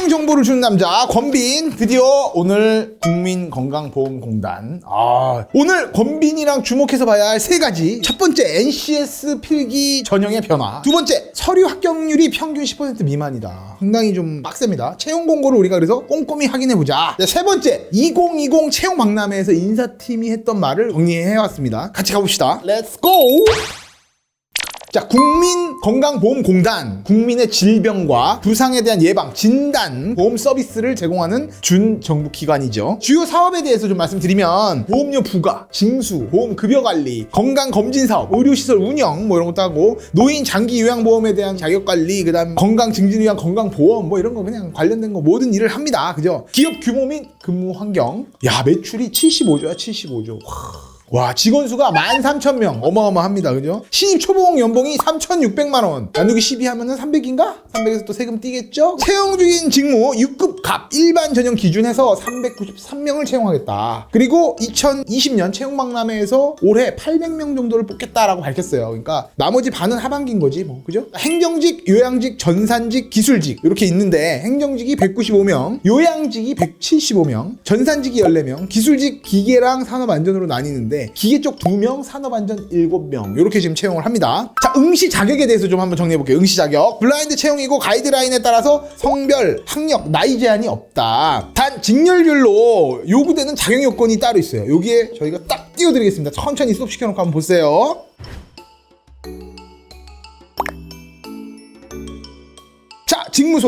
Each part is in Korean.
채용 정보를 주는 남자 권빈, 드디어 오늘 국민건강보험공단 오늘 권빈이랑 주목해서 봐야 할 세 가지. 첫 번째, NCS 필기 전형의 변화. 두 번째, 서류 합격률이 평균 10% 미만이다. 상당히 좀 빡셉니다. 채용 공고를 우리가 그래서 꼼꼼히 확인해보자. 세 번째, 2020 채용 박람회에서 인사팀이 했던 말을 정리해왔습니다. 같이 가봅시다. 렛츠 고! 자, 국민건강보험공단, 국민의 질병과 부상에 대한 예방, 진단, 보험 서비스를 제공하는 준정부기관이죠. 주요 사업에 대해서 좀 말씀드리면 보험료 부과, 징수, 보험급여관리, 건강검진사업, 의료시설 운영 뭐 이런 것도 하고, 노인 장기 요양보험에 대한 자격관리, 그 다음 건강 증진을 위한 건강보험 뭐 이런 거 그냥 관련된 거 모든 일을 합니다. 그죠? 기업 규모 및 근무 환경. 야, 매출이 75조야 75조. 와, 직원 수가 13,000명. 어마어마합니다. 그죠? 신입 초봉 연봉이 3,600만 원. 나누기 12 하면은 300인가? 300에서 또 세금 띄겠죠? 채용 중인 직무 6급 갑 일반 전형 기준에서 393명을 채용하겠다. 그리고 2020년 채용 박람회에서 올해 800명 정도를 뽑겠다라고 밝혔어요. 그러니까 나머지 반은 하반기인 거지, 뭐. 그죠? 행정직, 요양직, 전산직, 기술직 이렇게 있는데, 행정직이 195명, 요양직이 175명, 전산직이 14명, 기술직 기계랑 산업안전으로 나뉘는데 기계 쪽 2명, 산업안전 7명 이렇게 지금 채용을 합니다. 자, 응시 자격에 대해서 좀 한번 정리해볼게요. 응시 자격. 블라인드 채용이고 가이드라인에 따라서 성별, 학력, 나이 제한이 없다. 단 직렬별로 요구되는 자격 요건이 따로 있어요. 여기에 저희가 딱 띄워드리겠습니다. 천천히 스톱시켜놓고 한번 보세요. 직무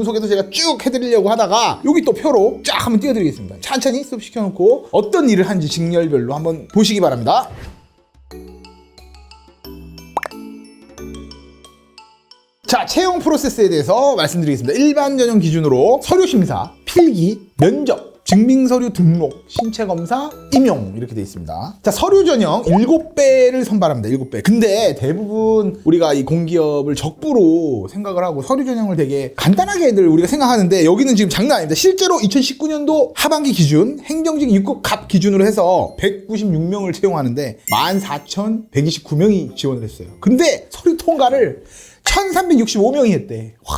소개도 제가 쭉 해드리려고 하다가 여기 또 표로 쫙 한번 띄워드리겠습니다. 천천히 스톱 시켜놓고 어떤 일을 하는지 직렬별로 한번 보시기 바랍니다. 자, 채용 프로세스에 대해서 말씀드리겠습니다. 일반 전형 기준으로 서류 심사, 필기, 면접, 증빙서류 등록, 신체검사, 임용 이렇게 돼 있습니다. 자, 서류 전형 7배를 선발합니다. 7배. 근데 대부분 우리가 이 공기업을 적부로 생각을 하고 서류 전형을 되게 간단하게들 우리가 생각하는데, 여기는 지금 장난 아닙니다. 실제로 2019년도 하반기 기준 행정직 6급 갑 기준으로 해서 196명을 채용하는데 14,129명이 지원을 했어요. 근데 서류 통과를 1,365명이 했대. 와.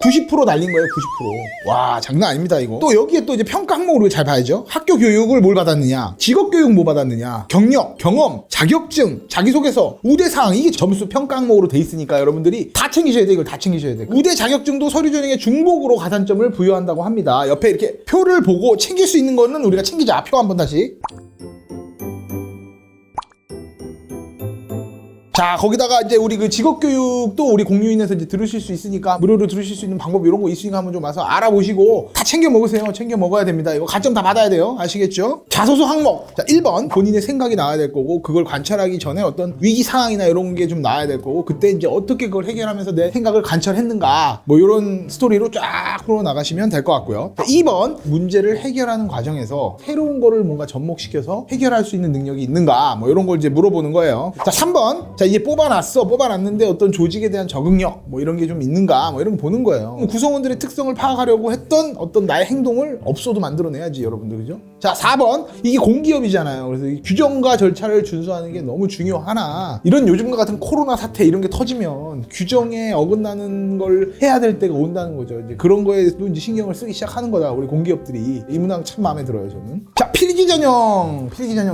90% 날린 거예요, 90%. 와, 장난 아닙니다, 이거. 또 여기에 또 이제 평가 항목으로 잘 봐야죠. 학교 교육을 뭘 받았느냐, 직업 교육 뭐 받았느냐, 경력, 경험, 자격증, 자기소개서, 우대사항, 이게 점수 평가 항목으로 돼 있으니까 여러분들이 다 챙기셔야 돼, 이걸 다 챙기셔야 돼. 우대 자격증도 서류 전형의 중복으로 가산점을 부여한다고 합니다. 옆에 이렇게 표를 보고 챙길 수 있는 거는 우리가 챙기자. 표 한번 다시. 자, 거기다가 이제 우리 그 직업교육도 우리 공유인에서 이제 들으실 수 있으니까, 무료로 들으실 수 있는 방법 이런 거 있으니까 한번 좀 와서 알아보시고 다 챙겨 먹으세요. 챙겨 먹어야 됩니다. 이거 가점 다 받아야 돼요. 아시겠죠? 자소서 항목. 자, 1번 본인의 생각이 나와야 될 거고, 그걸 관찰하기 전에 어떤 위기 상황이나 이런 게 좀 나와야 될 거고, 그때 이제 어떻게 그걸 해결하면서 내 생각을 관찰했는가, 뭐 이런 스토리로 쫙 풀어 나가시면 될 것 같고요. 자, 2번 문제를 해결하는 과정에서 새로운 거를 뭔가 접목시켜서 해결할 수 있는 능력이 있는가, 뭐 이런 걸 이제 물어보는 거예요. 자, 3번. 자, 이제 뽑아놨는데 어떤 조직에 대한 적응력 뭐 이런 게 좀 있는가, 뭐 이런 거 보는 거예요. 구성원들의 특성을 파악하려고 했던 어떤 나의 행동을 없어도 만들어내야지, 여러분들. 그죠? 자, 4번. 이게 공기업이잖아요. 그래서 이 규정과 절차를 준수하는 게 너무 중요하나, 이런 요즘과 같은 코로나 사태 이런 게 터지면 규정에 어긋나는 걸 해야 될 때가 온다는 거죠. 이제 그런 거에도 이제 신경을 쓰기 시작하는 거다, 우리 공기업들이. 이 문항 참 마음에 들어요, 저는. 자, 필기 전형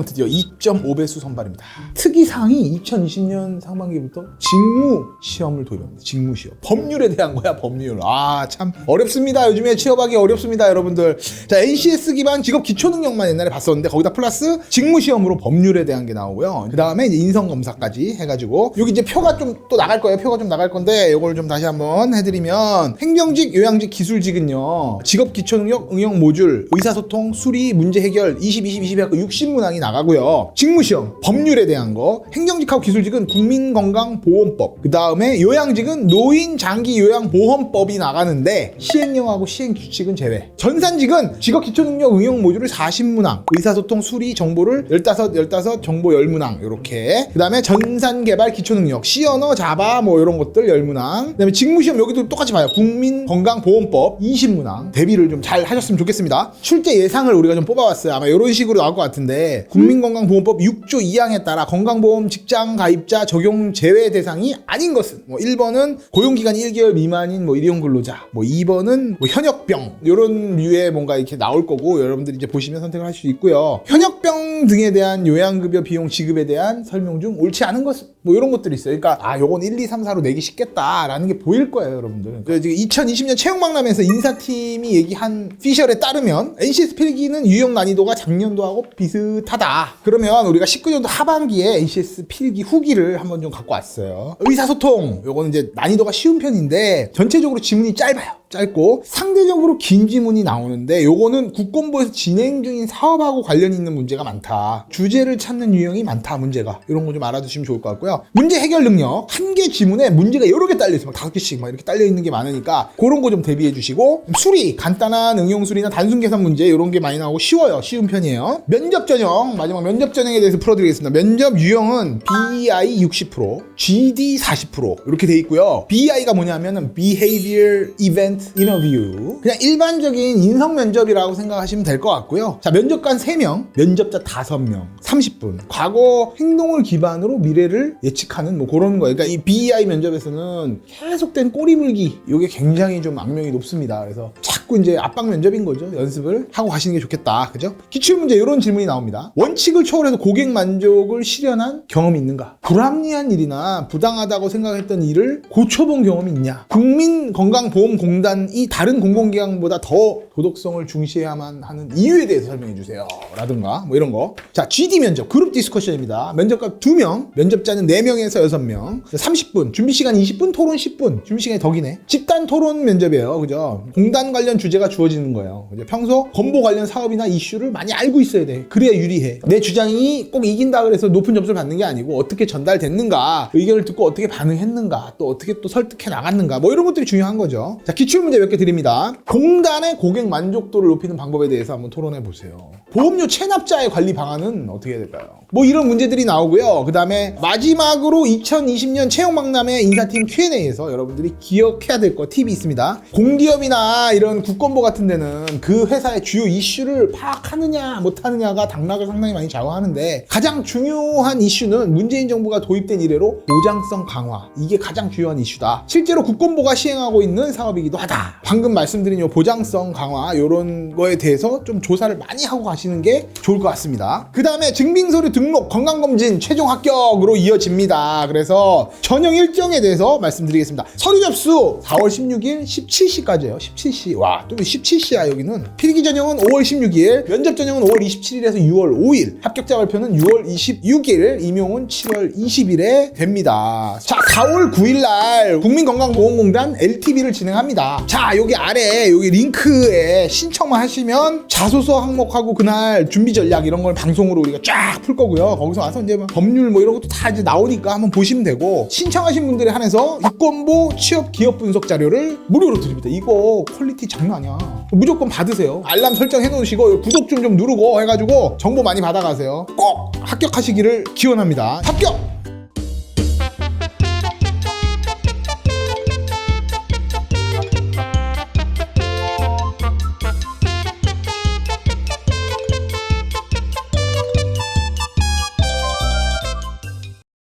드디어 2.5배수 선발입니다. 특이사항이 2020년 상반기부터 직무 시험을 도입합니다. 직무 시험. 법률에 대한 거야, 법률. 아, 참 어렵습니다. 요즘에 취업하기 어렵습니다, 여러분들. 자, NCS 기반 직업 기초 능력만 옛날에 봤었는데, 거기다 플러스 직무 시험으로 법률에 대한 게 나오고요. 그 다음에 이제 인성 검사까지 해가지고, 여기 이제 표가 좀 또 나갈 거예요. 표가 좀 나갈 건데, 이걸 좀 다시 한번 해드리면, 행정직, 요양직, 기술직은요, 직업 기초 능력, 응용 모듈, 의사소통, 수리, 문제 해결, 20 해갖고 60문항이 나가고요. 직무 시험, 법률에 대한 거. 행정직하고 기술직은 국민건강보험법, 그 다음에 요양직은 노인장기요양보험법이 나가는데 시행령하고 시행규칙은 제외. 전산직은 직업기초능력 응용 모듈을 40문항, 의사소통 수리 정보를 15 정보 10문항 이렇게. 그 다음에 전산개발 기초능력, C언어, 자바 뭐 이런 것들 10문항. 그 다음에 직무시험 여기도 똑같이 봐요. 국민건강보험법 20문항. 대비를 좀 잘 하셨으면 좋겠습니다. 출제 예상을 우리가 좀 뽑아왔어요. 아마 이런 식으로 나올 것 같은데, 국민건강보험법 6조 2항에 따라 건강보험 직장 가입자 적용 제외 대상이 아닌 것은, 뭐 1번은 고용기간이 1개월 미만인 뭐 일용 근로자, 뭐 2번은 뭐 현역병 이런 류의 뭔가 이렇게 나올 거고, 여러분들이 이제 보시면 선택을 할 수 있고요. 현역병 등에 대한 요양급여 비용 지급에 대한 설명 중 옳지 않은 것은 뭐 이런 것들이 있어요. 그러니까 요건 1, 2, 3, 4로 내기 쉽겠다라는 게 보일 거예요, 여러분들. 그래서 지금 2020년 채용박람회에서 인사팀이 얘기한 피셜에 따르면 NCS 필기는 유형 난이도가 작년도하고 비슷하다. 그러면 우리가 19년도 하반기에 NCS 필기 후기를 한번 좀 갖고 왔어요. 의사소통 요거는 이제 난이도가 쉬운 편인데 전체적으로 지문이 짧고 상대적으로 긴 지문이 나오는데, 요거는 국권부에서 진행 중인 사업하고 관련 있는 문제가 많다. 주제를 찾는 유형이 많다, 문제가. 이런 거 좀 알아두시면 좋을 것 같고요. 문제 해결 능력, 한 개 지문에 문제가 여러 개 딸려 있어요. 막 5개씩 막 이렇게 딸려 있는 게 많으니까 그런 거 좀 대비해 주시고, 수리, 간단한 응용 수리나 단순 계산 문제 이런 게 많이 나오고 쉬워요. 쉬운 편이에요. 면접 전형, 마지막 면접 전형에 대해서 풀어드리겠습니다. 면접 유형은 BEI 60%, GD 40% 이렇게 돼 있고요. BEI가 뭐냐면은 Behavior Event Interview, 그냥 일반적인 인성 면접이라고 생각하시면 될 것 같고요. 자, 면접관 3명, 면접자 5명, 30분. 과거 행동을 기반으로 미래를 예측하는 뭐 그런 거예요. 그러니까 이 BEI 면접에서는 계속된 꼬리물기, 이게 굉장히 좀 악명이 높습니다. 그래서 자꾸 이제 압박 면접인 거죠. 연습을 하고 가시는 게 좋겠다. 그죠? 기출문제 이런 질문이 나옵니다. 원칙을 초월해서 고객 만족을 실현한 경험이 있는가? 불합리한 일이나 부당하다고 생각했던 일을 고쳐본 경험이 있냐? 국민건강보험공단이 다른 공공기관보다 더 도덕성을 중시해야만 하는 이유에 대해서 설명해 주세요. 라든가 뭐 이런 거. 자, GD 면접, 그룹 디스커션입니다. 면접관 2명, 면접자는 4명에서 6명, 30분, 준비시간 20분, 토론 10분. 준비시간이 더 기네. 집단 토론 면접이에요. 그죠? 공단 관련 주제가 주어지는 거예요. 그죠? 평소 건보 관련 사업이나 이슈를 많이 알고 있어야 돼. 그래야 유리해. 내 주장이 꼭 이긴다 그래서 높은 점수를 받는 게 아니고, 어떻게 전달됐는가, 의견을 듣고 어떻게 반응했는가, 또 어떻게 또 설득해 나갔는가, 뭐 이런 것들이 중요한 거죠. 자, 기출문제 몇 개 드립니다. 공단의 고객 만족도를 높이는 방법에 대해서 한번 토론해 보세요. 보험료 체납자의 관리 방안은 어떻게 해야 될까요? 뭐 이런 문제들이 나오고요. 그 다음에 마지막으로 2020년 채용박람회 인사팀 Q&A에서 여러분들이 기억해야 될 거 팁이 있습니다. 공기업이나 이런 국건보 같은 데는 그 회사의 주요 이슈를 파악하느냐 못하느냐가 당락을 상당히 많이 좌우하는데, 가장 중요한 이슈는 문재인 정부가 도입된 이래로 보장성 강화, 이게 가장 중요한 이슈다. 실제로 국건보가 시행하고 있는 사업이기도 하다. 방금 말씀드린 요 보장성 강화 이런 거에 대해서 좀 조사를 많이 하고 가시는 게 좋을 것 같습니다. 그 다음에 증빙서류 등록, 건강검진 최종 합격으로 이어집니다. 그래서 전형 일정에 대해서 말씀드리겠습니다. 서류 접수 4월 16일 17시까지예요. 17시. 와, 또 17시야 여기는. 필기 전형은 5월 16일, 면접 전형은 5월 27일에서 6월 5일, 합격자 발표는 6월 26일, 임용은 7월 20일에 됩니다. 자, 4월 9일 날 국민건강보험공단 LTV를 진행합니다. 자, 여기 아래 여기 링크에 신청만 하시면 자소서 항목하고 그날 준비 전략 이런 걸 방송으로 우리가 쫙 풀 거고요. 거기서 와서 이제 뭐 법률 뭐 이런 것도 다 이제 나오니까 한번 보시면 되고, 신청하신 분들에 한해서 국건보 취업 기업 분석 자료를 무료로 드립니다. 이거 퀄리티 장난 아니야. 무조건 받으세요. 알람 설정해 놓으시고 구독 좀 누르고 해가지고 정보 많이 받아가세요. 꼭 합격하시기를 기원합니다. 합격!